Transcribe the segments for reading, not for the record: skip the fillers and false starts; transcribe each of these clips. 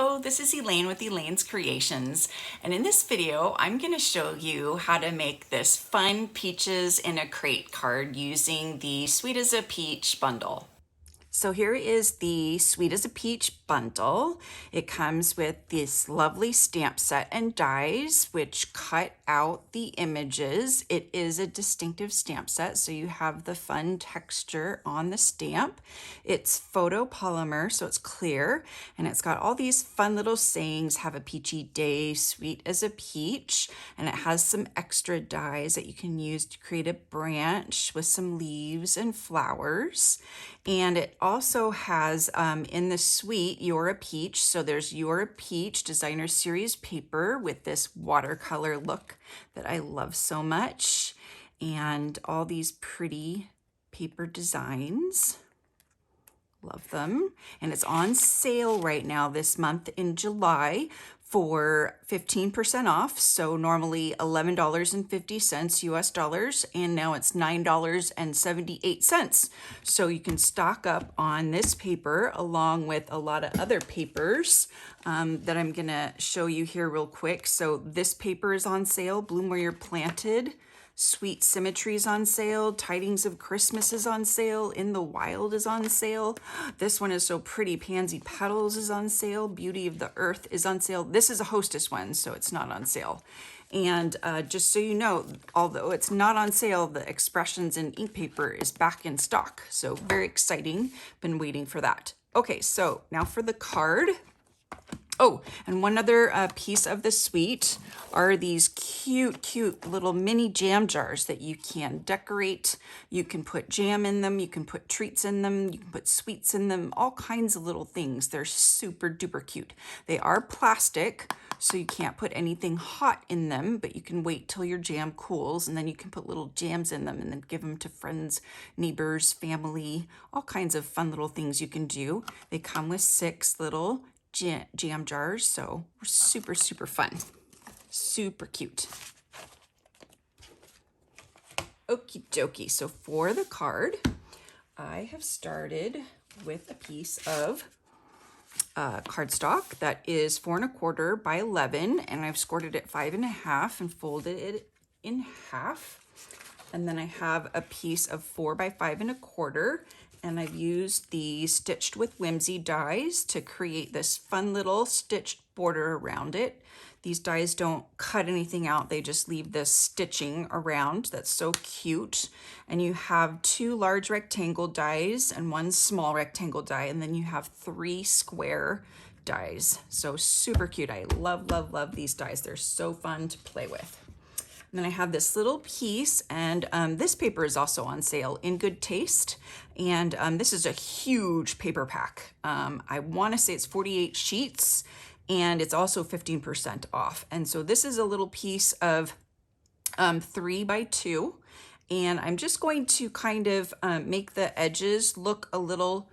Hello, this is Elaine with Elaine's Creations, and in this video I'm going to show you how to make this fun peaches in a crate card using the Sweet as a Peach bundle. So here is the Sweet as a Peach bundle. It comes with this lovely stamp set and dies, which cut out the images. It is a distinctive stamp set, so you have the fun texture on the stamp. It's photopolymer, so it's clear, and it's got all these fun little sayings: have a peachy day, sweet as a peach, and it has some extra dies that you can use to create a branch with some leaves and flowers. And it also has in the suite You're a Peach. So there's You're a Peach designer series paper with this watercolor look that I love so much, and all these pretty paper designs. Love them. And it's on sale right now this month in July for 15% off. So normally $11.50 US dollars, and now it's $9.78. So you can stock up on this paper along with a lot of other papers that I'm gonna show you here real quick. So this paper is on sale, Bloom Where You're Planted. Sweet Symmetry is on sale. Tidings of Christmas is on sale. In the Wild is on sale. This one is so pretty. Pansy Petals is on sale. Beauty of the Earth is on sale. This is a Hostess one, so it's not on sale. And just so you know, although it's not on sale, the Expressions in ink paper is back in stock. So very exciting. Been waiting for that. Okay, so now for the card. Oh, and one other piece of the suite are these cute little mini jam jars that you can decorate. You can put jam in them, you can put treats in them, you can put sweets in them, all kinds of little things. They're super duper cute. They are plastic, so you can't put anything hot in them, but you can wait till your jam cools, and then you can put little jams in them and then give them to friends, neighbors, family, all kinds of fun little things you can do. They come with 6 little jam jars, so super fun, super cute. Okie dokie. So for the card, I have started with a piece of cardstock that is 4 1/4 by 11, and I've scored it at 5 1/2 and folded it in half. And then I have a piece of 4 by 5 1/4, and I've used the Stitched with Whimsy dies to create this fun little stitched border around it. These dies don't cut anything out, they just leave this stitching around. That's so cute. And you have 2 large rectangle dies and 1 small rectangle die, and then you have 3 square dies. So super cute. I love these dies. They're so fun to play with. And then I have this little piece, and this paper is also on sale in Good Taste. And this is a huge paper pack. I want to say it's 48 sheets, and it's also 15% off. And so this is a little piece of 3 by 2. And I'm just going to kind of make the edges look a little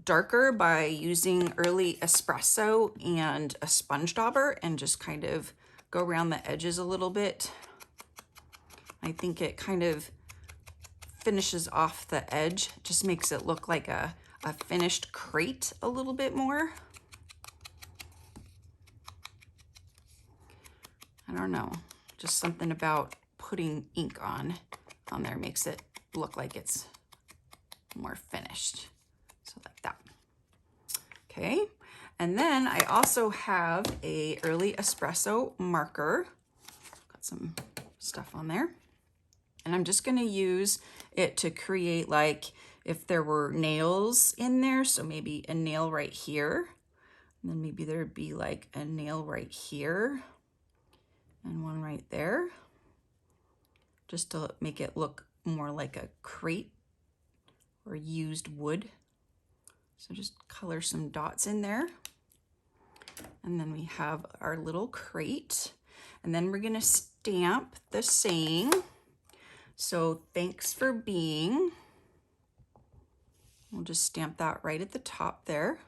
darker by using early espresso and a sponge dauber, and just kind of go around the edges a little bit. I think it kind of finishes off the edge, just makes it look like a finished crate a little bit more. I don't know, just something about putting ink on there makes it look like it's more finished. So like that. Okay, and then I also have a early espresso marker. Got some stuff on there. And I'm just going to use it to create, like, if there were nails in there, so maybe a nail right here, and then maybe there'd be like a nail right here and one right there, just to make it look more like a crate or used wood. So just color some dots in there. And then we have our little crate, and then we're going to stamp the saying. So thanks for being. We'll just stamp that right at the top there.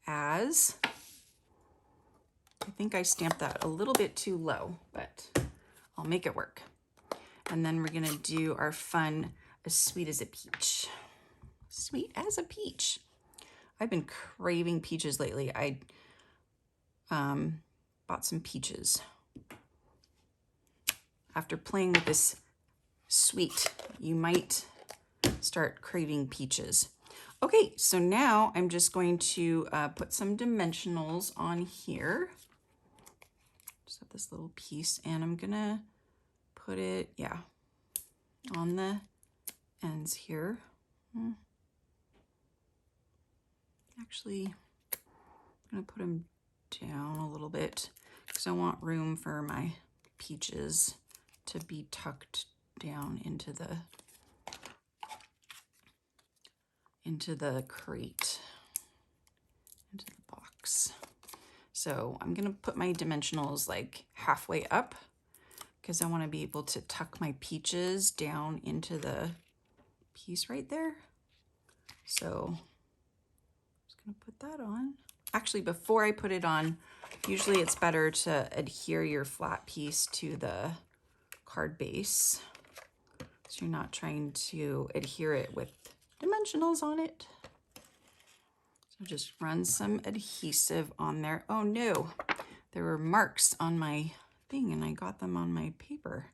As. I think I stamped that a little bit too low, but I'll make it work. And then we're gonna do our fun As Sweet as a Peach. Sweet as a peach. I've been craving peaches lately. I bought some peaches. After playing with this sweet, you might start craving peaches. Okay, so now I'm just going to put some dimensionals on here. Just have this little piece, and I'm gonna put it, yeah, on the ends here. Actually, I'm gonna put them down a little bit because I want room for my peaches to be tucked down into the crate, into the box. So I'm gonna put my dimensionals like halfway up because I want to be able to tuck my peaches down into the piece right there. So I'm just gonna put that on. Actually, before I put it on, usually it's better to adhere your flat piece to the card base, so you're not trying to adhere it with dimensionals on it. So just run some adhesive on there. Oh no, there were marks on my thing and I got them on my paper.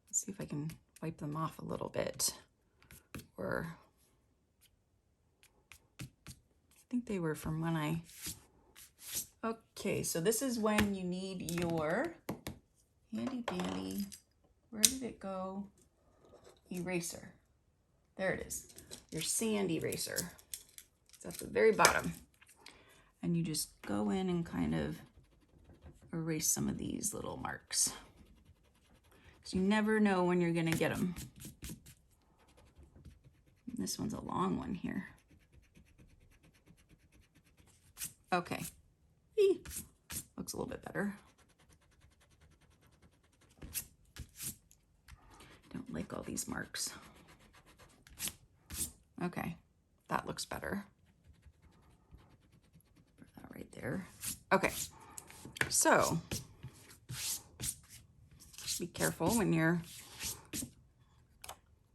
Let's see if I can wipe them off a little bit. Or I think they were from when I... Okay, so this is when you need your handy dandy, where did it go? Eraser. There it is. Your sand eraser. It's at the very bottom. And you just go in and kind of erase some of these little marks. Because you never know when you're gonna get them. And this one's a long one here. Okay. Eee. Looks a little bit better. Don't like all these marks. Okay, that looks better. Put that right there. Okay, so just be careful when you're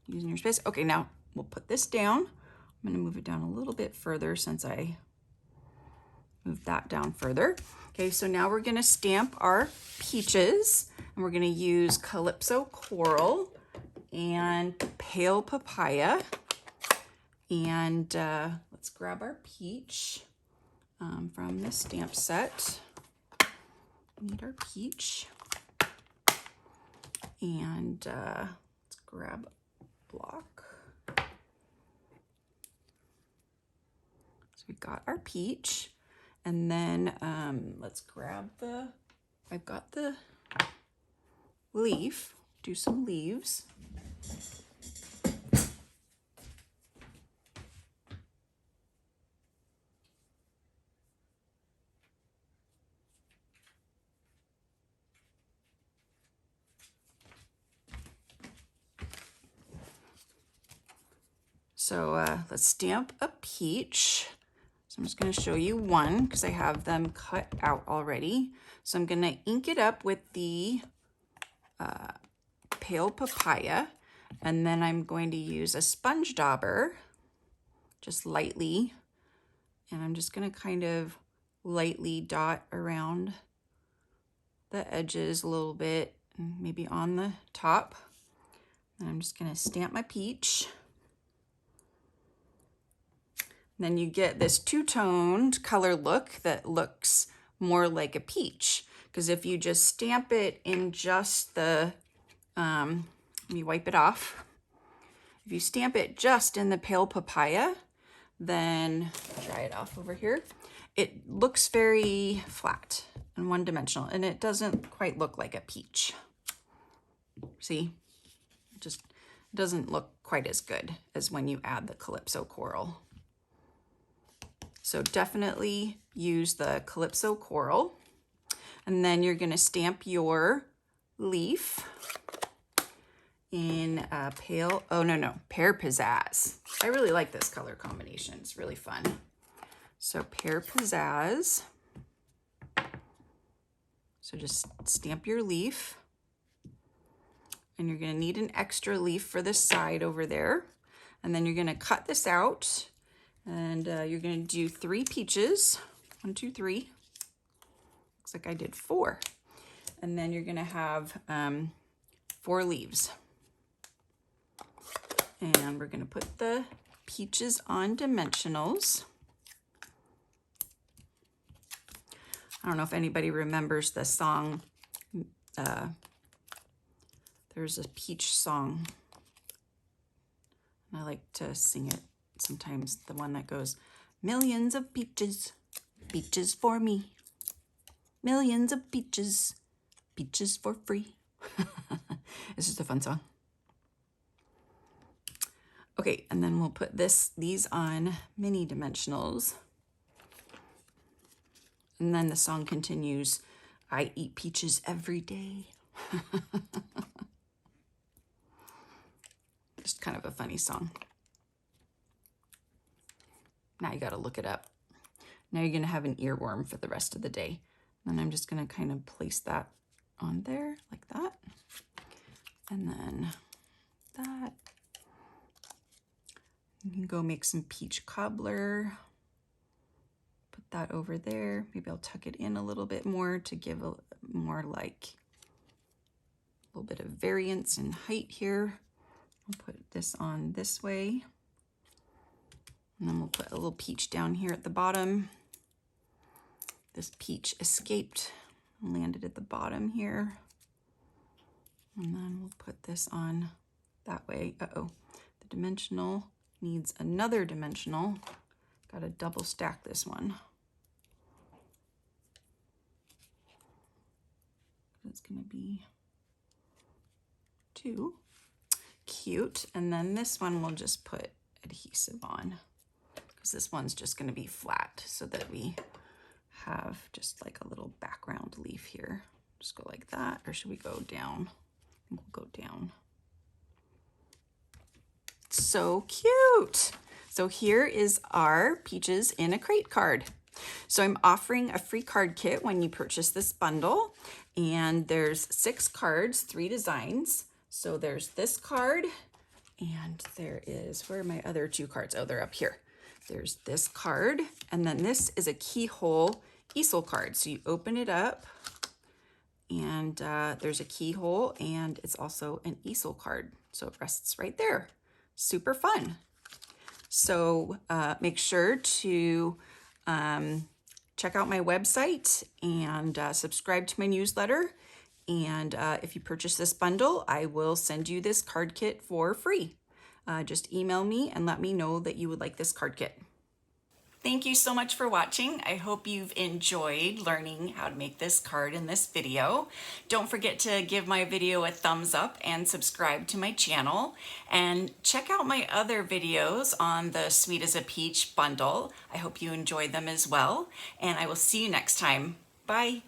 using your space. Okay, now we'll put this down. I'm gonna move it down a little bit further since I moved that down further. Okay, so now we're gonna stamp our peaches, and we're gonna use Calypso Coral and Pale Papaya. And let's grab our peach from the stamp set. We need our peach. And let's grab a block. So we got our peach. And then let's grab I've got the leaf, do some leaves. So let's stamp a peach. So I'm just going to show you one because I have them cut out already. So I'm going to ink it up with the Pale Papaya, and then I'm going to use a sponge dauber, just lightly, and I'm just going to kind of lightly dot around the edges a little bit, maybe on the top. And I'm just going to stamp my peach. Then you get this two-toned color look that looks more like a peach. Because if you just stamp it in just the, let me wipe it off. If you stamp it just in the Pale Papaya, then dry it off over here. It looks very flat and one-dimensional, and it doesn't quite look like a peach. See? It just doesn't look quite as good as when you add the Calypso Coral. So definitely use the Calypso Coral. And then you're gonna stamp your leaf in Pear Pizzazz. I really like this color combination, it's really fun. So Pear Pizzazz. So just stamp your leaf. And you're gonna need an extra leaf for the side over there. And then you're gonna cut this out, and you're gonna do 3 peaches. 1, 2, 3. Looks like I did 4. And then you're gonna have 4 leaves. And we're gonna put the peaches on dimensionals. I don't know if anybody remembers the song. There's a peach song. And I like to sing it sometimes, the one that goes, millions of peaches, peaches for me. Millions of peaches, peaches for free. It's just a fun song. Okay, and then we'll put these on mini dimensionals. And then the song continues, I eat peaches every day. Just kind of a funny song. Now you gotta look it up. Now you're gonna have an earworm for the rest of the day. And I'm just gonna kind of place that on there like that. And then that. You can go make some peach cobbler. Put that over there. Maybe I'll tuck it in a little bit more to give a more like a little bit of variance in height here. I'll put this on this way. And then we'll put a little peach down here at the bottom. This peach escaped and landed at the bottom here. And then we'll put this on that way. Uh-oh, the dimensional needs another dimensional. Gotta double stack this one. It's gonna be 2. Cute. And then this one we'll just put adhesive on, because this one's just gonna be flat so that we have just like a little background leaf here. Just go like that, or should we go down? I think we'll go down. So cute. So here is our Peaches in a Crate card. So I'm offering a free card kit when you purchase this bundle, and there's 6 cards, 3 designs. So there's this card, and there is, where are my other 2 cards? Oh, they're up here. There's this card, and then this is a keyhole easel card. So you open it up, and there's a keyhole, and it's also an easel card. So it rests right there. Super fun. So make sure to check out my website and subscribe to my newsletter. And if you purchase this bundle, I will send you this card kit for free. Just email me and let me know that you would like this card kit. Thank you so much for watching. I hope you've enjoyed learning how to make this card in this video. Don't forget to give my video a thumbs up and subscribe to my channel. And check out my other videos on the Sweet as a Peach bundle. I hope you enjoy them as well. And I will see you next time. Bye.